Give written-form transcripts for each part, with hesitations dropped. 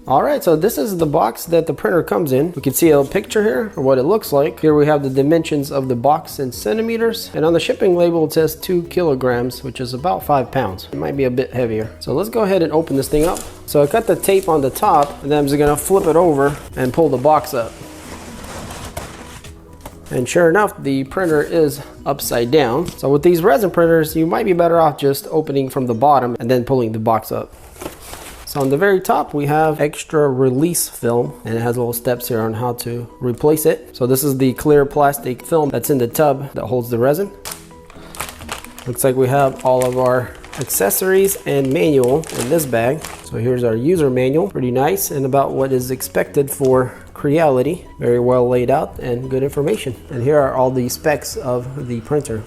Alright, so this is the box that the printer comes in. We can see a picture here of what it looks like. Here we have the dimensions of the box in centimeters. And on the shipping label it says 2 kilograms, which is about 5 pounds. It might be a bit heavier. So let's go ahead and open this thing up. So I cut the tape on the top, and then I'm just gonna flip it over and pull the box up. And sure enough, the printer is upside down. So with these resin printers, you might be better off just opening from the bottom and then pulling the box up. So on the very top, we have extra release film, and it has little steps here on how to replace it. So this is the clear plastic film that's in the tub that holds the resin. Looks like we have all of our accessories and manual in this bag. So here's our user manual, pretty nice and about what is expected for Creality. Very well laid out and good information. And here are all the specs of the printer.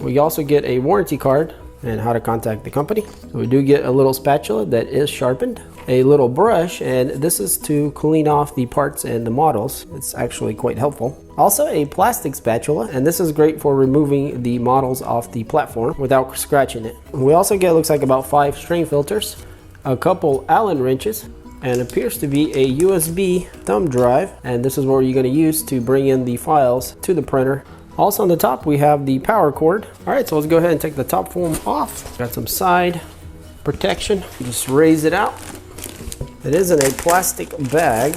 We also get a warranty card and how to contact the company. So we do get a little spatula that is sharpened, a little brush, and this is to clean off the parts and the models. It's actually quite helpful. Also a plastic spatula, and this is great for removing the models off the platform without scratching it. We also get, looks like about 5 strain filters, a couple Allen wrenches, and appears to be a USB thumb drive, and this is what you're going to use to bring in the files to the printer. Also on the top we have the power cord. Alright, so let's go ahead and take the top foam off. Got some side protection. Just raise it out. It is in a plastic bag.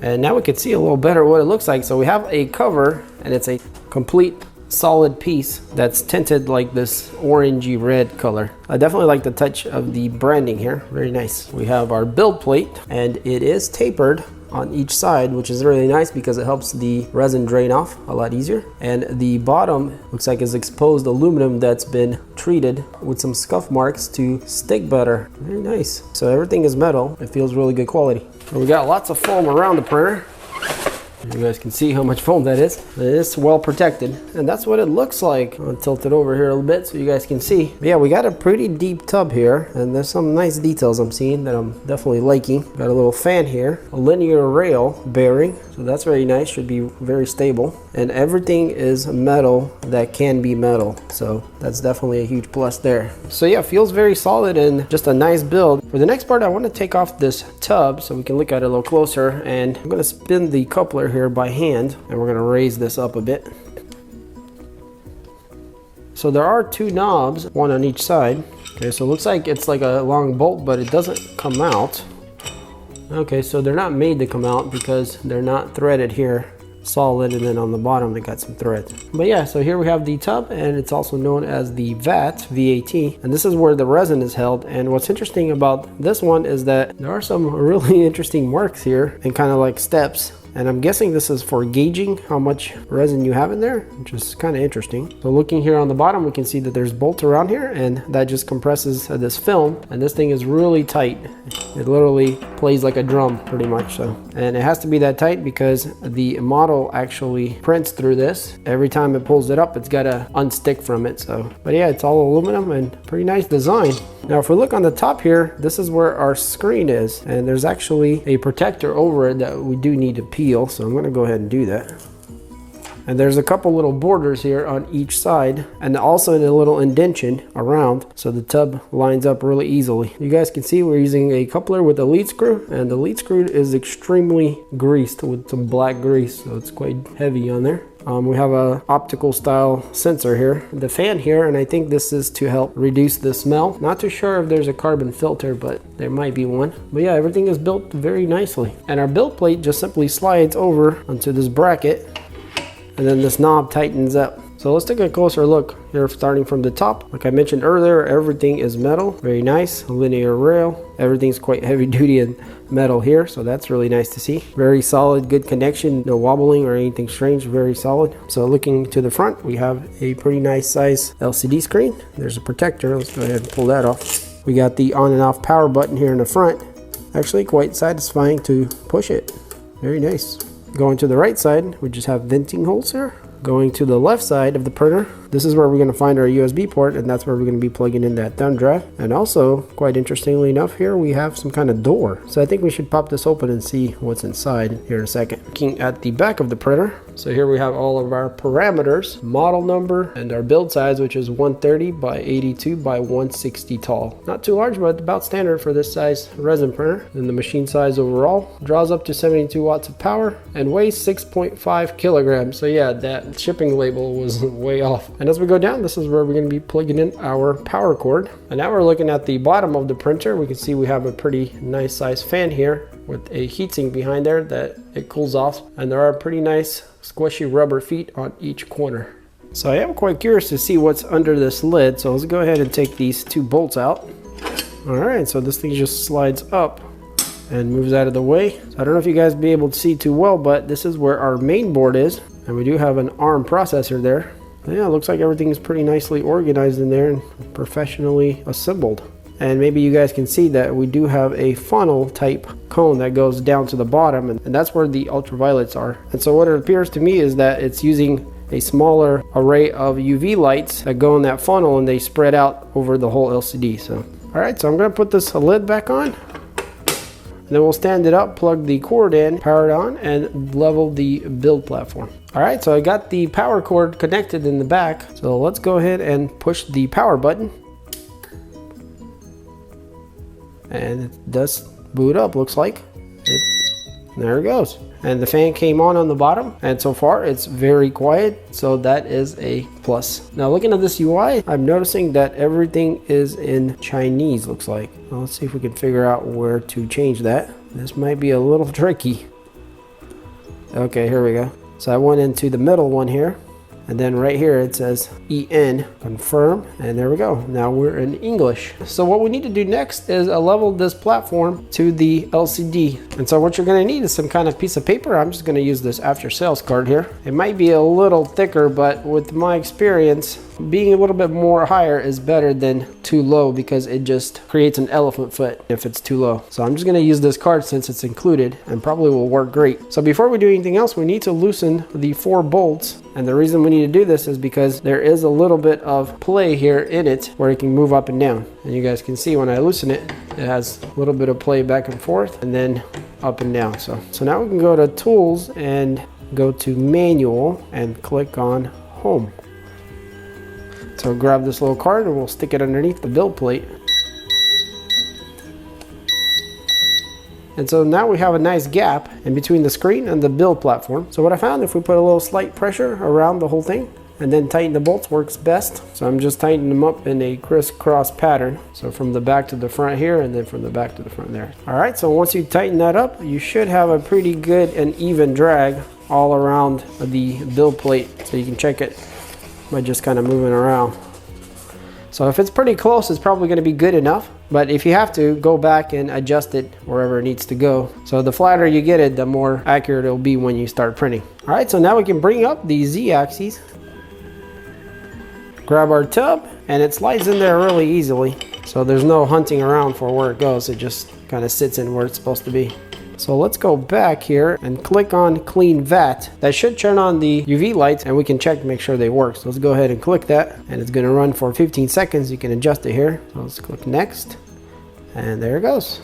And now we can see a little better what it looks like. So we have a cover, and it's a complete solid piece that's tinted like this orangey red color. I definitely like the touch of the branding here. Very nice. We have our build plate, and it is tapered on each side, which is really nice because it helps the resin drain off a lot easier. And the bottom looks like is exposed aluminum that's been treated with some scuff marks to stick better. Very nice. So everything is metal. It feels really good quality. And we got lots of foam around the printer. You guys can see how much foam that is. It is well protected, and that's what it looks like. I'll tilt it over here a little bit so you guys can see. But yeah, we got a pretty deep tub here, and there's some nice details I'm seeing that I'm definitely liking. Got a little fan here, a linear rail bearing, so that's very nice, should be very stable. And everything is metal that can be metal, so that's definitely a huge plus there. So yeah, feels very solid and just a nice build. For the next part, I want to take off this tub so we can look at it a little closer, and I'm going to spin the coupler here by hand, and we're going to raise this up a bit. So there are 2 knobs, one on each side. Okay, so it looks like it's like a long bolt, but it doesn't come out. Okay, so they're not made to come out because they're not threaded here solid, and then on the bottom they got some threads. But yeah, so here we have the tub, and it's also known as the VAT, and this is where the resin is held. And what's interesting about this one is that there are some really interesting marks here and kind of like steps. And I'm guessing this is for gauging how much resin you have in there, which is kind of interesting. So looking here on the bottom, we can see that there's bolts around here, and that just compresses this film. And this thing is really tight. It literally plays like a drum pretty much. So, and it has to be that tight because the model actually prints through this. Every time it pulls it up, it's got to unstick from it. So, but yeah, it's all aluminum and pretty nice design. Now if we look on the top here, this is where our screen is, and there's actually a protector over it that we do need to peel, so I'm going to go ahead and do that. And there's a couple little borders here on each side, and also a little indentation around, so the tub lines up really easily. You guys can see we're using a coupler with a lead screw, and the lead screw is extremely greased with some black grease, so it's quite heavy on there. We have a optical style sensor here, the fan here, and I think this is to help reduce the smell. Not too sure if there's a carbon filter, but there might be one. But yeah, everything is built very nicely. And our build plate just simply slides over onto this bracket, and then this knob tightens up. So let's take a closer look here, starting from the top. Like I mentioned earlier, everything is metal, very nice, a linear rail. Everything's quite heavy duty and metal here, so that's really nice to see. Very solid, good connection, no wobbling or anything strange, very solid. So looking to the front, we have a pretty nice size LCD screen. There's a protector, let's go ahead and pull that off. We got the on and off power button here in the front. Actually quite satisfying to push it, very nice. Going to the right side, we just have venting holes here. Going to the left side of the printer, this is where we're going to find our USB port, and that's where we're going to be plugging in that thumb drive. And also, quite interestingly enough, here we have some kind of door. So I think we should pop this open and see what's inside here in a second. Looking at the back of the printer, so here we have all of our parameters, model number, and our build size, which is 130 by 82 by 160 tall. Not too large, but about standard for this size resin printer. And the machine size overall draws up to 72 watts of power and weighs 6.5 kilograms. So yeah, that shipping label was way off. And as we go down, this is where we're going to be plugging in our power cord. And now we're looking at the bottom of the printer. We can see we have a pretty nice size fan here with a heatsink behind there that it cools off. And there are pretty nice squishy rubber feet on each corner. So I am quite curious to see what's under this lid. So let's go ahead and take these two bolts out. All right, so this thing just slides up and moves out of the way. So I don't know if you guys be able to see too well, but this is where our main board is. And we do have an ARM processor there. Yeah, it looks like everything is pretty nicely organized in there and professionally assembled. And maybe you guys can see that we do have a funnel type cone that goes down to the bottom, and that's where the ultraviolets are. And so what it appears to me is that it's using a smaller array of UV lights that go in that funnel, and they spread out over the whole LCD. So, all right, so I'm gonna put this lid back on, and then we'll stand it up, plug the cord in, power it on, and level the build platform. All right, so I got the power cord connected in the back. So let's go ahead and push the power button. And it does boot up, looks like. There it goes. And the fan came on the bottom, and so far it's very quiet, so that is a plus. Now looking at this UI, I'm noticing that everything is in Chinese, looks like. Well, let's see if we can figure out where to change that. This might be a little tricky. Okay, here we go. So I went into the middle one here, and then right here it says EN, confirm, and there we go. Now we're in English. So what we need to do next is level this platform to the LCD. And so what you're gonna need is some kind of piece of paper. I'm just gonna use this after sales card here. It might be a little thicker, but with my experience, being a little bit more higher is better than too low, because it just creates an elephant foot if it's too low. So I'm just gonna use this card since it's included, and probably will work great. So before we do anything else, we need to loosen the 4 bolts. And the reason we need to do this is because there is a little bit of play here in it where it can move up and down. And you guys can see when I loosen it, it has a little bit of play back and forth and then up and down. So now we can go to Tools and go to Manual and click on Home. So grab this little card and we'll stick it underneath the build plate. And so now we have a nice gap in between the screen and the build platform. So what I found, if we put a little slight pressure around the whole thing and then tighten the bolts, works best. So I'm just tightening them up in a crisscross pattern. So from the back to the front here, and then from the back to the front there. All right, so once you tighten that up, you should have a pretty good and even drag all around the build plate. So you can check it by just kind of moving around. So if it's pretty close, it's probably going to be good enough. But if you have to, go back and adjust it wherever it needs to go. So the flatter you get it, the more accurate it'll be when you start printing. All right, so now we can bring up the Z-axis, grab our tub, and it slides in there really easily. So there's no hunting around for where it goes. It just kind of sits in where it's supposed to be. So let's go back here and click on Clean VAT. That should turn on the UV lights, and we can check to make sure they work. So let's go ahead and click that, and it's gonna run for 15 seconds. You can adjust it here. So let's click Next, and there it goes.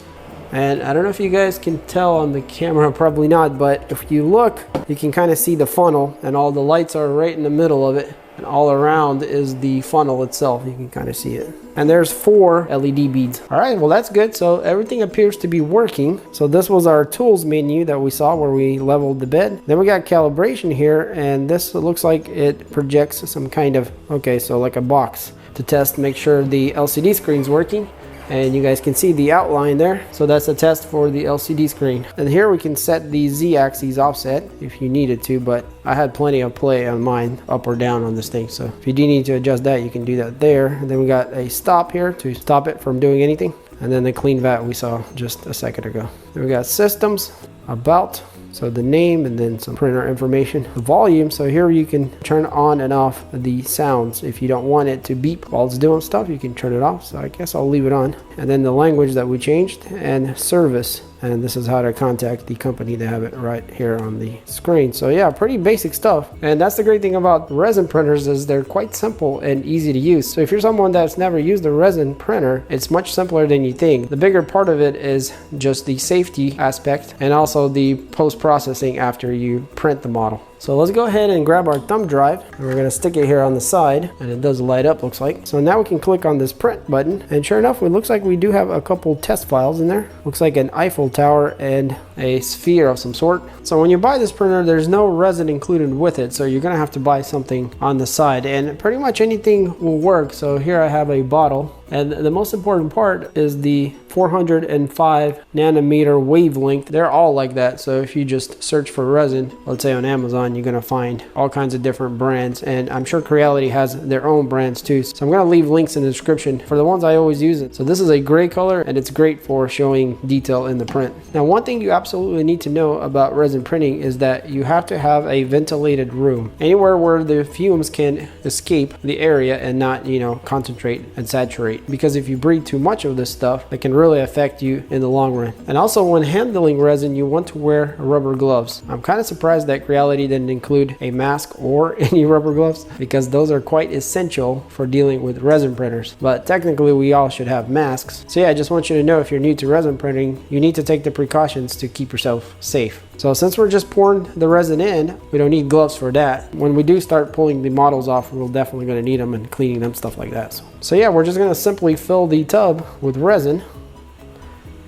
And I don't know if you guys can tell on the camera, probably not, but if you look, you can kind of see the funnel, and all the lights are right in the middle of it. And all around is the funnel itself. You can kind of see it. And there's 4 LED beads. All right, well, that's good. So everything appears to be working. So this was our tools menu that we saw where we leveled the bed. Then we got calibration here, and this looks like it projects some kind of, okay, so like a box to test, make sure the LCD screen's working. And you guys can see the outline there. So that's a test for the LCD screen. And here we can set the Z-axis offset if you needed to, but I had plenty of play on mine, up or down on this thing. So if you do need to adjust that, you can do that there. And then we got a stop here to stop it from doing anything. And then the clean VAT we saw just a second ago. Then we got systems, about, so the name, and then some printer information. Volume, so here you can turn on and off the sounds. If you don't want it to beep while it's doing stuff, you can turn it off. So I guess I'll leave it on. And then the language that we changed, and service. and this is how to contact the company. They have it right here on the screen. So yeah, pretty basic stuff. And that's the great thing about resin printers, is they're quite simple and easy to use. So if you're someone that's never used a resin printer, it's much simpler than you think. The bigger part of it is just the safety aspect and also the post-processing after you print the model. So let's go ahead and grab our thumb drive, and we're going to stick it here on the side, and it does light up, looks like. So now we can click on this print button, and sure enough, it looks like we do have a couple test files in there. Looks like an Eiffel Tower and a sphere of some sort. So when you buy this printer, there's no resin included with it, so you're going to have to buy something on the side, and pretty much anything will work. So here I have a bottle, and the most important part is the 405 nanometer wavelength. They're all like that. So if you just search for resin, let's say on Amazon, you're gonna find all kinds of different brands, and I'm sure Creality has their own brands too. So I'm gonna leave links in the description for the ones I always use. So this is a gray color, and it's great for showing detail in the print. Now, one thing you absolutely need to know about resin printing is that you have to have a ventilated room, anywhere where the fumes can escape the area and not, concentrate and saturate. Because if you breathe too much of this stuff, it can really affect you in the long run. And also, when handling resin, you want to wear rubber gloves. I'm kind of surprised that Creality didn't include a mask or any rubber gloves, because those are quite essential for dealing with resin printers. But technically, we all should have masks. So yeah, I just want you to know, if you're new to resin printing, you need to take the precautions to keep yourself safe. So since we're just pouring the resin in, we don't need gloves for that. When we do start pulling the models off, we're definitely going to need them and cleaning them, stuff like that. So yeah, we're just going to simply fill the tub with resin.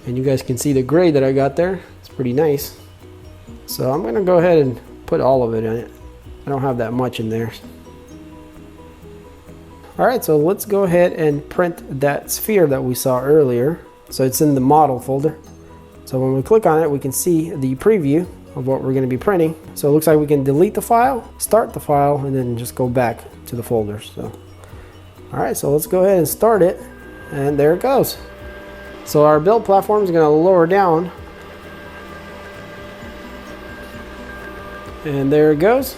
And you guys can see the gray that I got there. It's pretty nice. So I'm going to go ahead and put all of it in it. I don't have that much in there. All right, so let's go ahead and print that sphere that we saw earlier. So it's in the model folder. So when we click on it, we can see the preview of what we're going to be printing. So it looks like we can delete the file, start the file, and then just go back to the folders. So, all right, so let's go ahead and start it, and there it goes. So our build platform is going to lower down, and there it goes.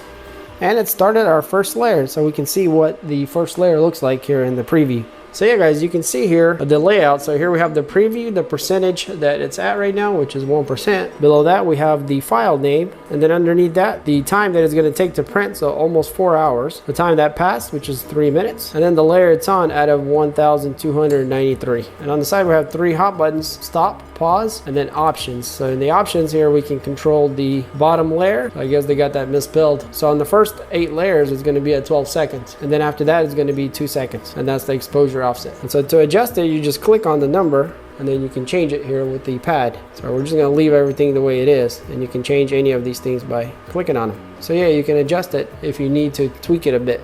And it started our first layer, so we can see what the first layer looks like here in the preview. So yeah, guys, you can see here the layout. So here we have the preview, the percentage that it's at right now, which is 1%. Below that, we have the file name. And then underneath that, the time that it's going to take to print, so almost 4 hours. The time that passed, which is 3 minutes. And then the layer it's on out of 1,293. And on the side, we have 3 hot buttons: stop, pause, and then options. So in the options here, we can control the bottom layer. I guess they got that misspelled. So on the first 8 layers, it's going to be at 12 seconds. And then after that, it's going to be 2 seconds. And that's the exposure offset. And so to adjust it, you just click on the number, and then you can change it here with the pad. So we're just going to leave everything the way it is, and you can change any of these things by clicking on them. So yeah, you can adjust it if you need to tweak it a bit.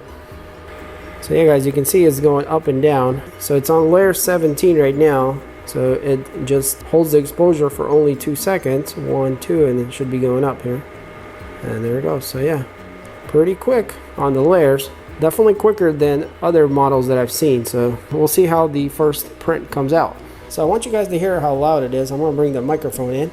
So yeah, guys, you can see it's going up and down. So it's on layer 17 right now. So it just holds the exposure for only 2 seconds, 1, 2, and it should be going up here. And there it goes. So yeah, pretty quick on the layers. Definitely quicker than other models that I've seen. So we'll see how the first print comes out. So I want you guys to hear how loud it is. I'm going to bring the microphone in.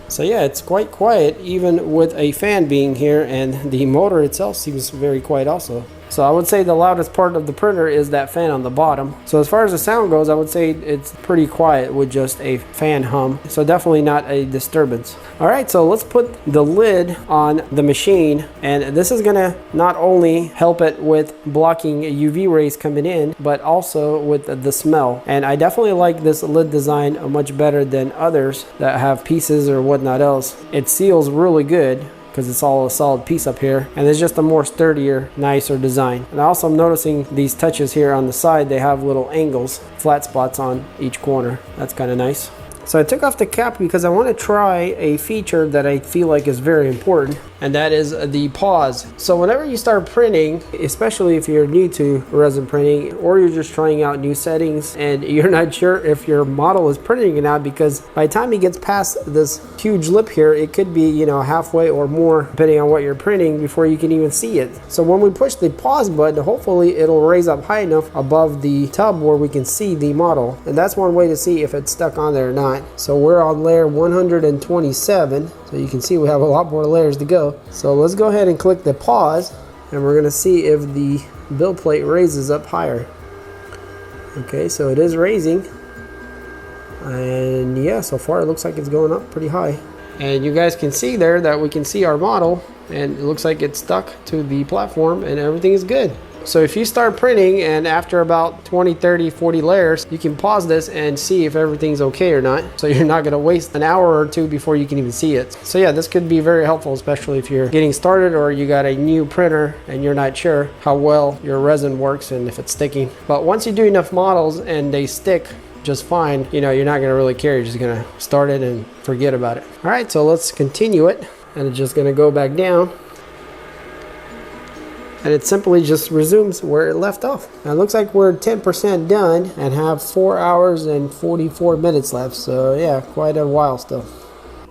So yeah, it's quite quiet even with a fan being here, and the motor itself seems very quiet also. So I would say the loudest part of the printer is that fan on the bottom. So as far as the sound goes, I would say it's pretty quiet with just a fan hum. So definitely not a disturbance. All right, so let's put the lid on the machine. And this is gonna not only help it with blocking UV rays coming in, but also with the smell. And I definitely like this lid design much better than others that have pieces or whatnot else. It seals really good, because it's all a solid piece up here, and it's just a more sturdier, nicer design. And also I'm noticing these touches here on the side, they have little angles, flat spots on each corner. That's kind of nice. So I took off the cap because I want to try a feature that I feel like is very important, and that is the pause. So whenever you start printing, especially if you're new to resin printing, or you're just trying out new settings and you're not sure if your model is printing or not, because by the time it gets past this huge lip here, it could be, halfway or more, depending on what you're printing, before you can even see it. So when we push the pause button, hopefully it'll raise up high enough above the tub where we can see the model. And that's one way to see if it's stuck on there or not. So we're on layer 127. So you can see we have a lot more layers to go. So let's go ahead and click the pause. and we're gonna see if the build plate raises up higher. Okay, so it is raising, and yeah, so far it looks like it's going up pretty high. And you guys can see there that we can see our model, and it looks like it's stuck to the platform and everything is good. So if you start printing and after about 20, 30, 40 layers, you can pause this and see if everything's okay or not. So you're not gonna waste an hour or two before you can even see it. So yeah, this could be very helpful, especially if you're getting started or you got a new printer and you're not sure how well your resin works and if it's sticking. But once you do enough models and they stick just fine, you know, you're not gonna really care. You're just gonna start it and forget about it. All right, so let's continue it. And it's just gonna go back down. And it simply just resumes where it left off. Now it looks like we're 10% done and have 4 hours and 44 minutes left. So yeah, quite a while still.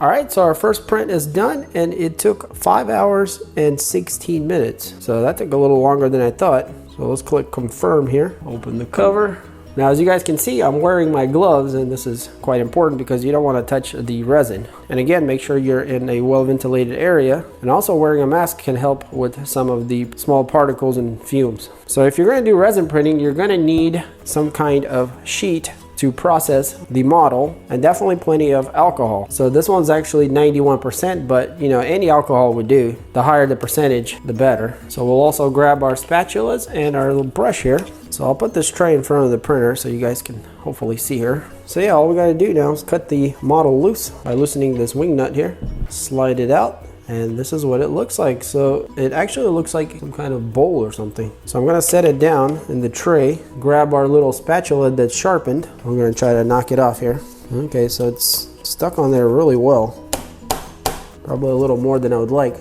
All right, so our first print is done and it took 5 hours and 16 minutes. So that took a little longer than I thought. So let's click confirm here, open the cover. Now, as you guys can see, I'm wearing my gloves, and this is quite important because you don't want to touch the resin. And again, make sure you're in a well-ventilated area. And also wearing a mask can help with some of the small particles and fumes. So if you're going to do resin printing, you're going to need some kind of sheet to process the model, and definitely plenty of alcohol. So this one's actually 91%, but you know, any alcohol would do. The higher the percentage, the better. So we'll also grab our spatulas and our little brush here. So I'll put this tray in front of the printer so you guys can hopefully see her. So yeah, all we gotta do now is cut the model loose by loosening this wing nut here. Slide it out, and this is what it looks like. So it actually looks like some kind of bowl or something. So I'm gonna set it down in the tray, grab our little spatula that's sharpened. I'm gonna try to knock it off here. Okay, so it's stuck on there really well. Probably a little more than I would like.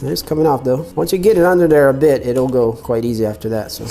It's coming off though. Once you get it under there a bit, it'll go quite easy after that. So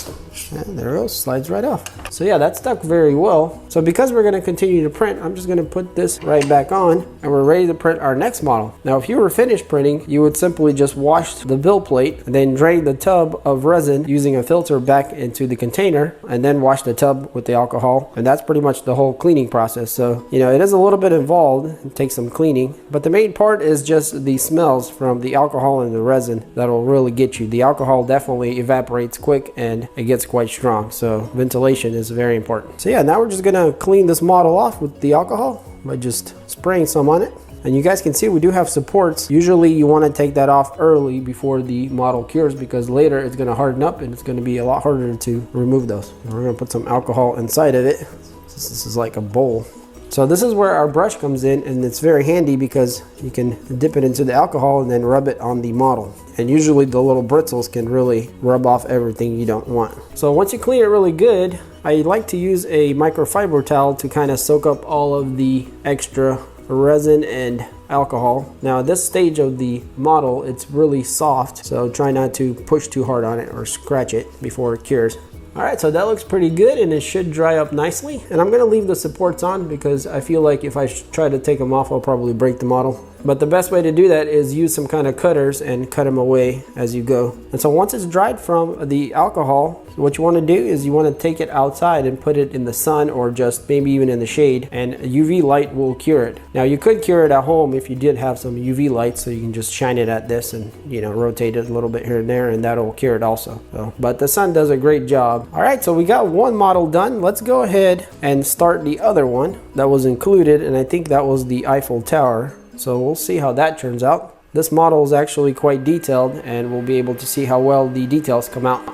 yeah, there it goes, slides right off. So yeah, that stuck very well. So because we're gonna continue to print, I'm just gonna put this right back on and we're ready to print our next model. Now, if you were finished printing, you would simply just wash the build plate and then drain the tub of resin using a filter back into the container and then wash the tub with the alcohol. And that's pretty much the whole cleaning process. So, you know, it is a little bit involved. It takes some cleaning, but the main part is just the smells from the alcohol and the resin that'll really get you. The alcohol definitely evaporates quick and it gets quite strong. So ventilation is very important. So yeah, now we're just gonna clean this model off with the alcohol by just spraying some on it. And you guys can see we do have supports. Usually you want to take that off early before the model cures because later it's going to harden up and it's going to be a lot harder to remove those. And we're going to put some alcohol inside of it. This is like a bowl. So this is where our brush comes in, and it's very handy because you can dip it into the alcohol and then rub it on the model. And usually the little bristles can really rub off everything you don't want. So once you clean it really good, I like to use a microfiber towel to kind of soak up all of the extra resin and alcohol. Now at this stage of the model, it's really soft, so try not to push too hard on it or scratch it before it cures. All right, so that looks pretty good and it should dry up nicely. And I'm gonna leave the supports on because I feel like if I try to take them off, I'll probably break the model. But the best way to do that is use some kind of cutters and cut them away as you go. And so once it's dried from the alcohol, what you want to do is you want to take it outside and put it in the sun or just maybe even in the shade, and UV light will cure it. Now you could cure it at home if you did have some UV light, so you can just shine it at this and, you know, rotate it a little bit here and there, and that'll cure it also. So, but the sun does a great job. All right, so we got one model done. Let's go ahead and start the other one that was included, and I think that was the Eiffel Tower. So we'll see how that turns out. This model is actually quite detailed, and we'll be able to see how well the details come out.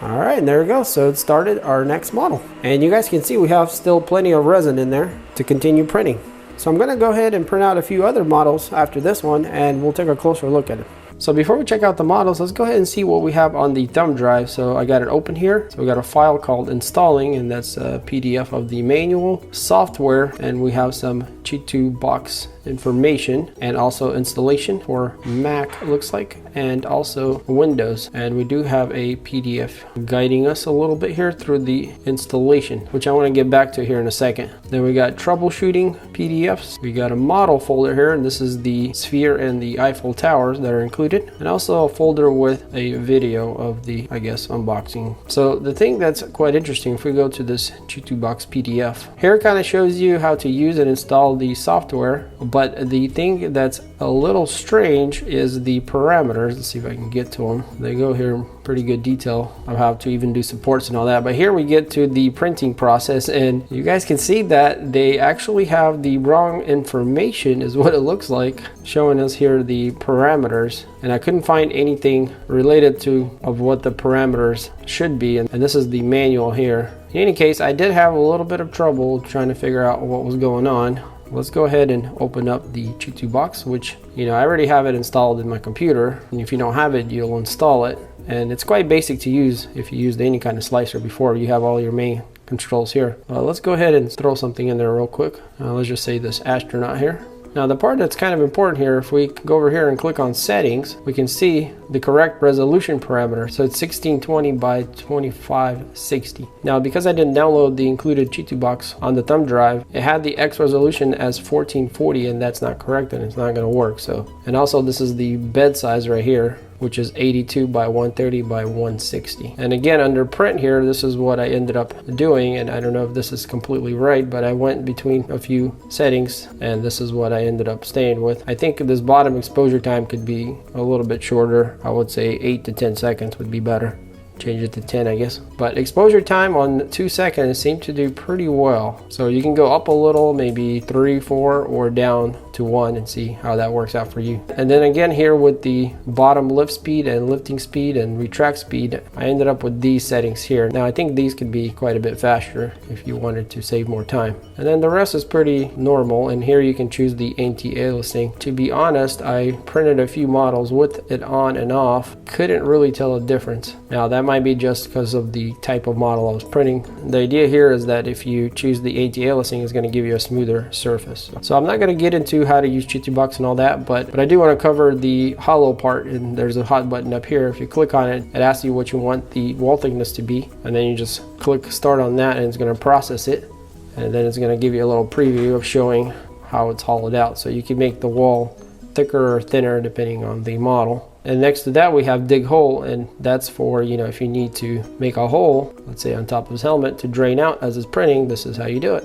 All right, and there we go. So it started our next model. And you guys can see we have still plenty of resin in there to continue printing. So I'm gonna go ahead and print out a few other models after this one, and we'll take a closer look at it. So before we check out the models, let's go ahead and see what we have on the thumb drive. So I got it open here. So we got a file called installing, and that's a PDF of the manual, software, and we have some cheat-to box information and also installation for Mac, looks like, and also Windows. And we do have a PDF guiding us a little bit here through the installation, which I want to get back to here in a second. Then we got troubleshooting PDFs. We got a model folder here, and this is the sphere and the Eiffel Towers that are included. included, and also a folder with a video of the, I guess, unboxing. So the thing that's quite interesting, if we go to this Chitubox PDF, here it kind of shows you how to use and install the software, but the thing that's a little strange is the parameters. Let's see if I can get to them. They go here in pretty good detail of how to even do supports and all that, but here we get to the printing process, and you guys can see that they actually have the wrong information is what it looks like, showing us here the parameters, and I couldn't find anything related to of what the parameters should be, and this is the manual here. In any case, I did have a little bit of trouble trying to figure out what was going on. Let's go ahead and open up the Chitubox, which, you know, I already have it installed in my computer, and if you don't have it, you'll install it, and it's quite basic to use. If you used any kind of slicer before, you have all your main controls here. Let's go ahead and throw something in there real quick. Let's just say this astronaut here. Now the part that's kind of important here, if we go over here and click on settings, we can see the correct resolution parameter. So it's 1620 by 2560. Now because I didn't download the included Chitubox on the thumb drive, it had the X resolution as 1440, and that's not correct, and it's not going to work. So, and also this is the bed size right here, which is 82 by 130 by 160. And again, under print here, this is what I ended up doing, and I don't know if this is completely right, but I went between a few settings, and this is what I ended up staying with. I think this bottom exposure time could be a little bit shorter. I would say 8 to 10 seconds would be better. Change it to 10, I guess. But exposure time on 2 seconds seemed to do pretty well. So you can go up a little, maybe 3, 4, or down to 1 and see how that works out for you. And then again here with the bottom lift speed and lifting speed and retract speed, I ended up with these settings here. Now I think these could be quite a bit faster if you wanted to save more time. And then the rest is pretty normal, and here you can choose the anti-aliasing. To be honest, I printed a few models with it on and off. Couldn't really tell a difference. Now that might be just because of the type of model I was printing. The idea here is that if you choose the anti-aliasing, it's going to give you a smoother surface. So I'm not going to get into how to use Chitubox and all that, but I do want to cover the hollow part, and there's a hot button up here. If you click on it, it asks you what you want the wall thickness to be, and then you just click start on that, and it's going to process it, and then it's going to give you a little preview of showing how it's hollowed out. So you can make the wall thicker or thinner depending on the model. And next to that we have dig hole, and that's for, you know, if you need to make a hole, let's say on top of his helmet, to drain out as it's printing, this is how you do it.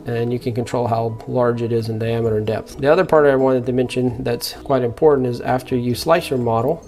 And you can control how large it is in diameter and depth. The other part I wanted to mention that's quite important is after you slice your model,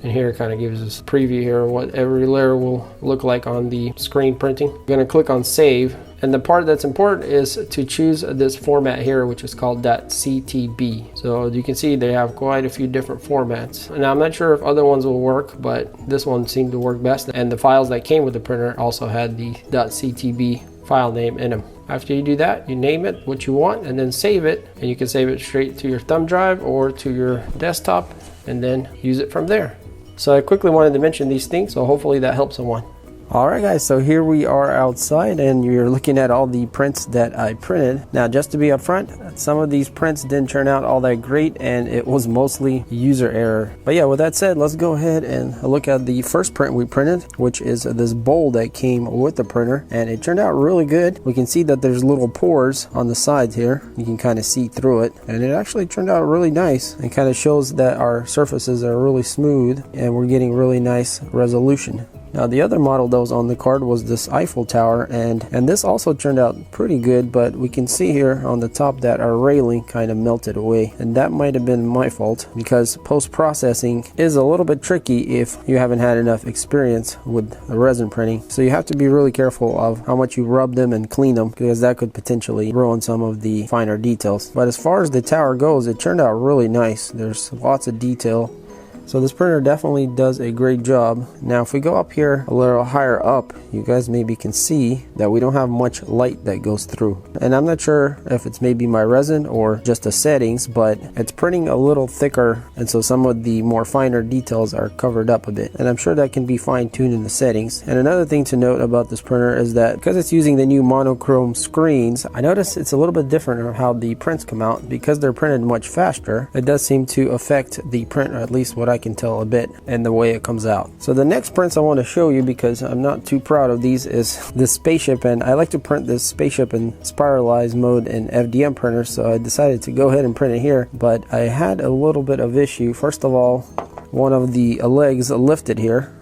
and here it kind of gives us a preview here of what every layer will look like on the screen printing. I'm going to click on save, and the part that's important is to choose this format here, which is called .ctb. So you can see they have quite a few different formats. And I'm not sure if other ones will work, but this one seemed to work best, and the files that came with the printer also had the .ctb file name in them. After you do that, you name it what you want and then save it, and you can save it straight to your thumb drive or to your desktop and then use it from there. So I quickly wanted to mention these things, so hopefully that helps someone. Alright guys, so here we are outside, and you're looking at all the prints that I printed. Now just to be upfront, some of these prints didn't turn out all that great, and it was mostly user error. But yeah, with that said, let's go ahead and look at the first print we printed, which is this bowl that came with the printer, and it turned out really good. We can see that there's little pores on the sides here. You can kind of see through it, and it actually turned out really nice. It kind of shows that our surfaces are really smooth and we're getting really nice resolution. Now the other model that was on the card was this Eiffel Tower, and this also turned out pretty good, but we can see here on the top that our railing kind of melted away, and that might have been my fault because post-processing is a little bit tricky if you haven't had enough experience with the resin printing. So you have to be really careful of how much you rub them and clean them, because that could potentially ruin some of the finer details. But as far as the tower goes, it turned out really nice. There's lots of detail. So this printer definitely does a great job. Now if we go up here a little higher up, you guys maybe can see that we don't have much light that goes through. And I'm not sure if it's maybe my resin or just the settings, but it's printing a little thicker, and so some of the more finer details are covered up a bit. And I'm sure that can be fine-tuned in the settings. And another thing to note about this printer is that because it's using the new monochrome screens, I notice it's a little bit different on how the prints come out. Because they're printed much faster, it does seem to affect the print, or at least what I I can tell a bit, and the way it comes out. So the next prints I want to show you, because I'm not too proud of these, is this spaceship, and I like to print this spaceship in spiralized mode in FDM printer, so I decided to go ahead and print it here. But I had a little bit of issue. First of all, one of the legs lifted here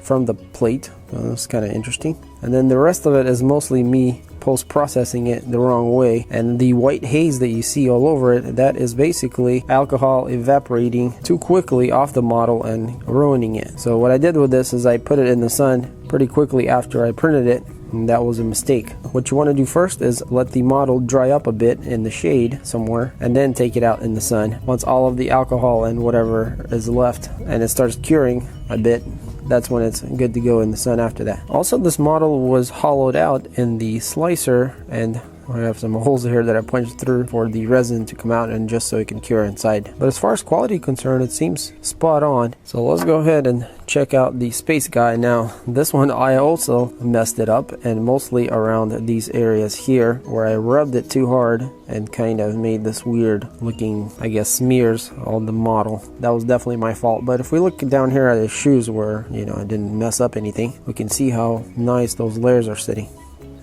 from the plate. That's kind of interesting. And then the rest of it is mostly me post-processing it the wrong way, and the white haze that you see all over it, that is basically alcohol evaporating too quickly off the model and ruining it. So what I did with this is I put it in the sun pretty quickly after I printed it, and that was a mistake. What you want to do first is let the model dry up a bit in the shade somewhere, and then take it out in the sun. Once all of the alcohol and whatever is left and it starts curing a bit, that's when it's good to go in the sun after that. Also, this model was hollowed out in the slicer, and I have some holes here that I punched through for the resin to come out and just so it can cure inside. But as far as quality concerned, it seems spot on. So let's go ahead and check out the space guy. Now this one I also messed it up, and mostly around these areas here where I rubbed it too hard and kind of made this weird looking, I guess, smears on the model. That was definitely my fault. But if we look down here at his shoes where, you know, I didn't mess up anything, we can see how nice those layers are sitting.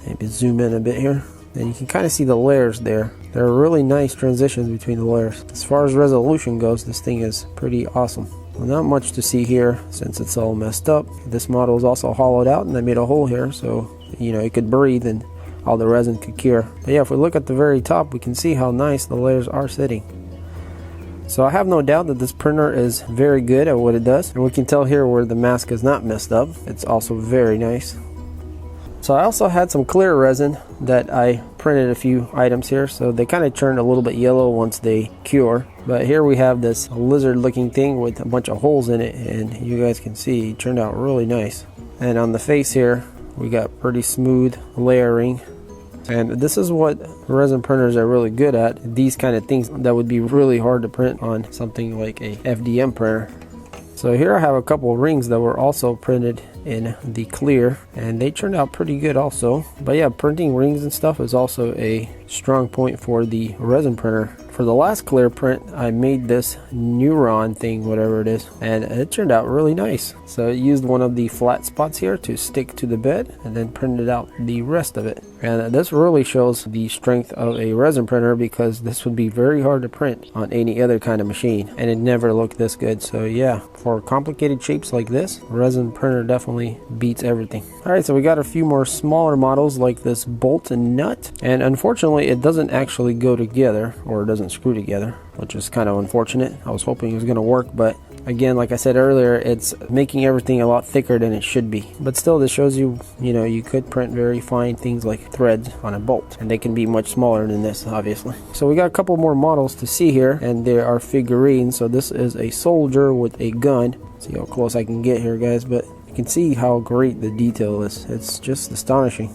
Maybe zoom in a bit here. And you can kind of see the layers there. There are really nice transitions between the layers. As far as resolution goes, this thing is pretty awesome. Well, not much to see here since it's all messed up. This model is also hollowed out, and I made a hole here so, you know, it could breathe and all the resin could cure. But yeah, if we look at the very top, we can see how nice the layers are sitting. So I have no doubt that this printer is very good at what it does. And we can tell here where the mask is not messed up. It's also very nice. So I also had some clear resin that I printed a few items here, so they kind of turned a little bit yellow once they cure. But here we have this lizard looking thing with a bunch of holes in it, and you guys can see it turned out really nice. And on the face here we got pretty smooth layering, and this is what resin printers are really good at, these kind of things that would be really hard to print on something like a FDM printer. So here I have a couple of rings that were also printed in the clear, and they turned out pretty good also. But yeah, printing rings and stuff is also a strong point for the resin printer. For the last clear print, I made this neuron thing, whatever it is, and it turned out really nice. So I used one of the flat spots here to stick to the bed and then printed out the rest of it. And this really shows the strength of a resin printer, because this would be very hard to print on any other kind of machine, and it never looked this good. So yeah, for complicated shapes like this, resin printer definitely beats everything. Alright, so we got a few more smaller models like this bolt and nut, and unfortunately it doesn't actually go together, or it doesn't screw together, which is kind of unfortunate. I was hoping it was going to work, but again, like I said earlier, it's making everything a lot thicker than it should be. But still, this shows you, you know, you could print very fine things like threads on a bolt, and they can be much smaller than this, obviously. So we got a couple more models to see here, and they are figurines. So this is a soldier with a gun. See how close I can get here, guys, but you can see how great the detail is. It's just astonishing.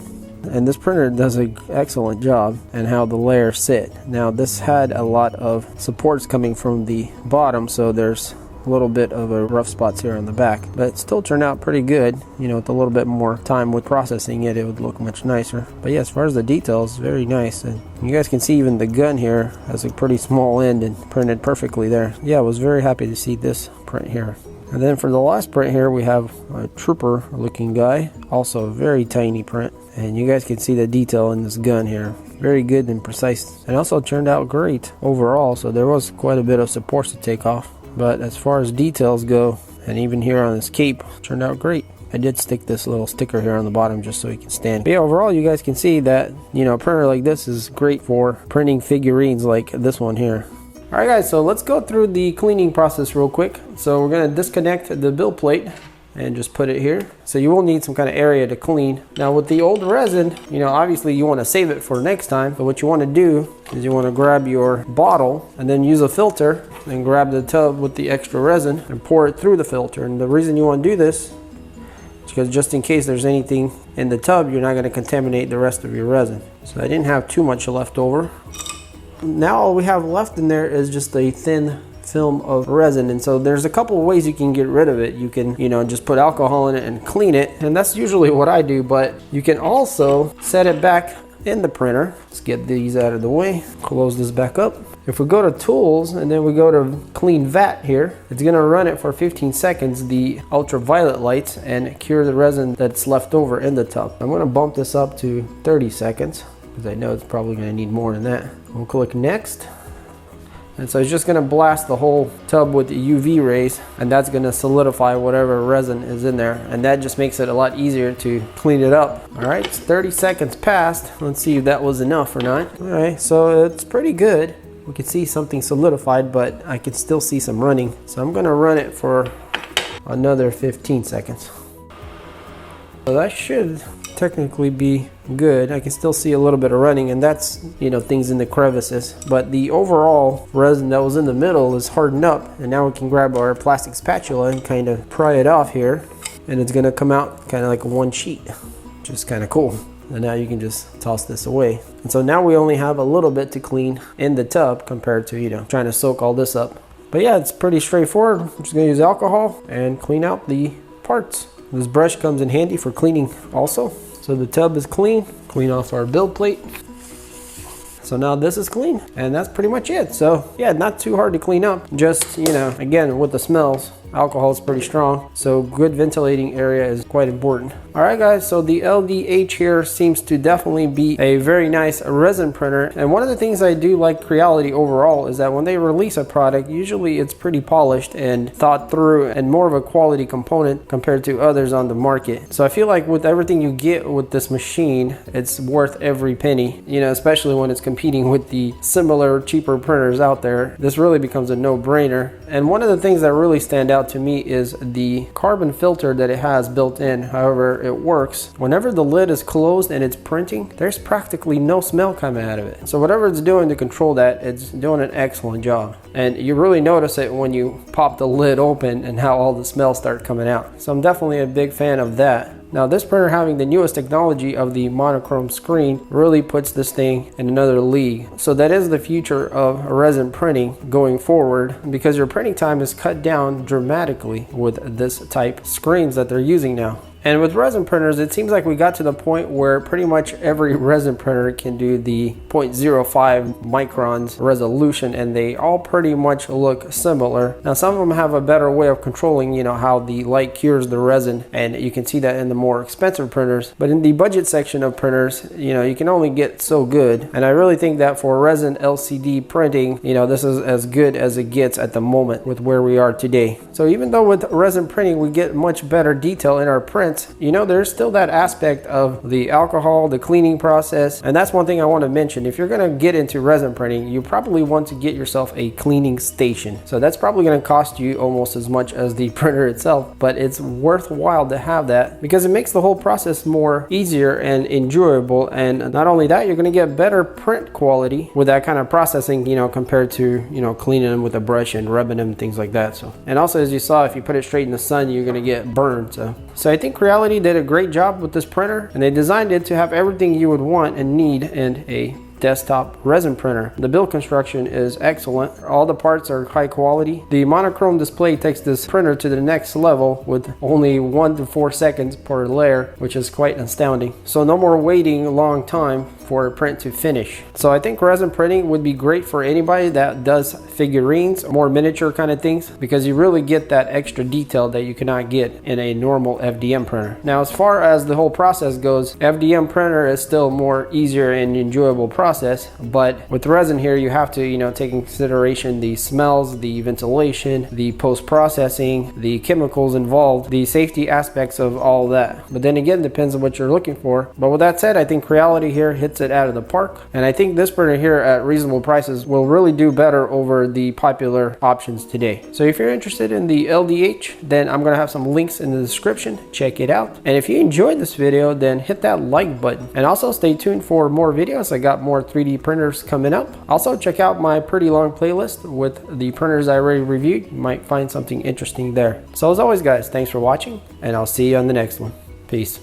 And this printer does an excellent job and how the layers sit. Now this had a lot of supports coming from the bottom, so there's a little bit of a rough spots here on the back, but it still turned out pretty good. You know, with a little bit more time with processing it, it would look much nicer. But yeah, as far as the details, very nice. And you guys can see even the gun here has a pretty small end and printed perfectly there. Yeah, I was very happy to see this print here. And then for the last print here, we have a trooper looking guy, also a very tiny print. And you guys can see the detail in this gun here. Very good and precise. And also turned out great overall, so there was quite a bit of supports to take off. But as far as details go, and even here on this cape, turned out great. I did stick this little sticker here on the bottom just so you can stand. But yeah, overall you guys can see that, you know, a printer like this is great for printing figurines like this one here. Alright guys, so let's go through the cleaning process real quick. So we're going to disconnect the build plate and just put it here. So you will need some kind of area to clean. Now with the old resin, you know, obviously you want to save it for next time. But what you want to do is you want to grab your bottle and then use a filter and grab the tub with the extra resin and pour it through the filter. And the reason you want to do this is because just in case there's anything in the tub, you're not going to contaminate the rest of your resin. So I didn't have too much left over. Now all we have left in there is just a thin film of resin, and so there's a couple of ways you can get rid of it. You can, you know, just put alcohol in it and clean it, and that's usually what I do, but you can also set it back in the printer. Let's get these out of the way. Close this back up. If we go to tools and then we go to clean vat here, it's gonna run it for 15 seconds, the ultraviolet lights, and cure the resin that's left over in the tub. I'm gonna bump this up to 30 seconds because I know it's probably gonna need more than that. We'll click next. And so it's just gonna blast the whole tub with the UV rays, and that's gonna solidify whatever resin is in there. And that just makes it a lot easier to clean it up. All right, it's 30 seconds passed. Let's see if that was enough or not. All right, so it's pretty good. We can see something solidified, but I can still see some running. So I'm gonna run it for another 15 seconds. So that should technically be good. I can still see a little bit of running, and that's, you know, things in the crevices. But the overall resin that was in the middle is hardened up, and now we can grab our plastic spatula and kind of pry it off here, and it's gonna come out kind of like one sheet, which is kind of cool. And now you can just toss this away. And so now we only have a little bit to clean in the tub compared to, you know, trying to soak all this up. But yeah, it's pretty straightforward. I'm just gonna use alcohol and clean out the parts. This brush comes in handy for cleaning also. So the tub is clean. Clean off our build plate. So now this is clean, and that's pretty much it. So yeah, not too hard to clean up. Just, you know, again, with the smells, alcohol is pretty strong, so good ventilating area is quite important. All right guys, so the LD002H here seems to definitely be a very nice resin printer. And one of the things I do like Creality overall is that when they release a product, usually it's pretty polished and thought through and more of a quality component compared to others on the market. So I feel like with everything you get with this machine, it's worth every penny, you know, especially when it's competing with the similar cheaper printers out there. This really becomes a no-brainer. And one of the things that really stand out to me is the carbon filter that it has built in. However it works, whenever the lid is closed and it's printing, there's practically no smell coming out of it. So whatever it's doing to control that, it's doing an excellent job. And you really notice it when you pop the lid open and how all the smells start coming out. So I'm definitely a big fan of that. Now this printer having the newest technology of the monochrome screen really puts this thing in another league. So that is the future of resin printing going forward, because your printing time is cut down dramatically with this type screens that they're using now. And with resin printers, it seems like we got to the point where pretty much every resin printer can do the 0.05 microns resolution, and they all pretty much look similar. Now some of them have a better way of controlling, you know, how the light cures the resin, and you can see that in the more expensive printers. But in the budget section of printers, you know, you can only get so good. And I really think that for resin LCD printing, you know, this is as good as it gets at the moment with where we are today. So even though with resin printing we get much better detail in our prints, you know, there's still that aspect of the alcohol, the cleaning process. And that's one thing I want to mention. If you're going to get into resin printing, you probably want to get yourself a cleaning station. So that's probably going to cost you almost as much as the printer itself, but it's worthwhile to have that because it makes the whole process more easier and enjoyable. And not only that, you're going to get better print quality with that kind of processing, you know, compared to, you know, cleaning them with a brush and rubbing them, things like that. So, and also, as you saw, if you put it straight in the sun, you're going to get burned. So I think Creality did a great job with this printer, and they designed it to have everything you would want and need in a desktop resin printer. The build construction is excellent. All the parts are high quality. The monochrome display takes this printer to the next level with only 1 to 4 seconds per layer, which is quite astounding. So no more waiting a long time for a print to finish. So I think resin printing would be great for anybody that does figurines, more miniature kind of things, because you really get that extra detail that you cannot get in a normal FDM printer. Now, as far as the whole process goes, FDM printer is still more easier and enjoyable process, but with resin here, you have to, you know, take in consideration the smells, the ventilation, the post-processing, the chemicals involved, the safety aspects of all that. But then again, it depends on what you're looking for. But with that said, I think Creality here hits it out of the park, and I think this printer here at reasonable prices will really do better over the popular options today. So if you're interested in the LD002H, then I'm gonna have some links in the description. Check it out. And if you enjoyed this video, then hit that like button, and also stay tuned for more videos. I got more 3D printers coming up. Also check out my pretty long playlist with the printers I already reviewed. You might find something interesting there. So as always guys, thanks for watching, and I'll see you on the next one. Peace.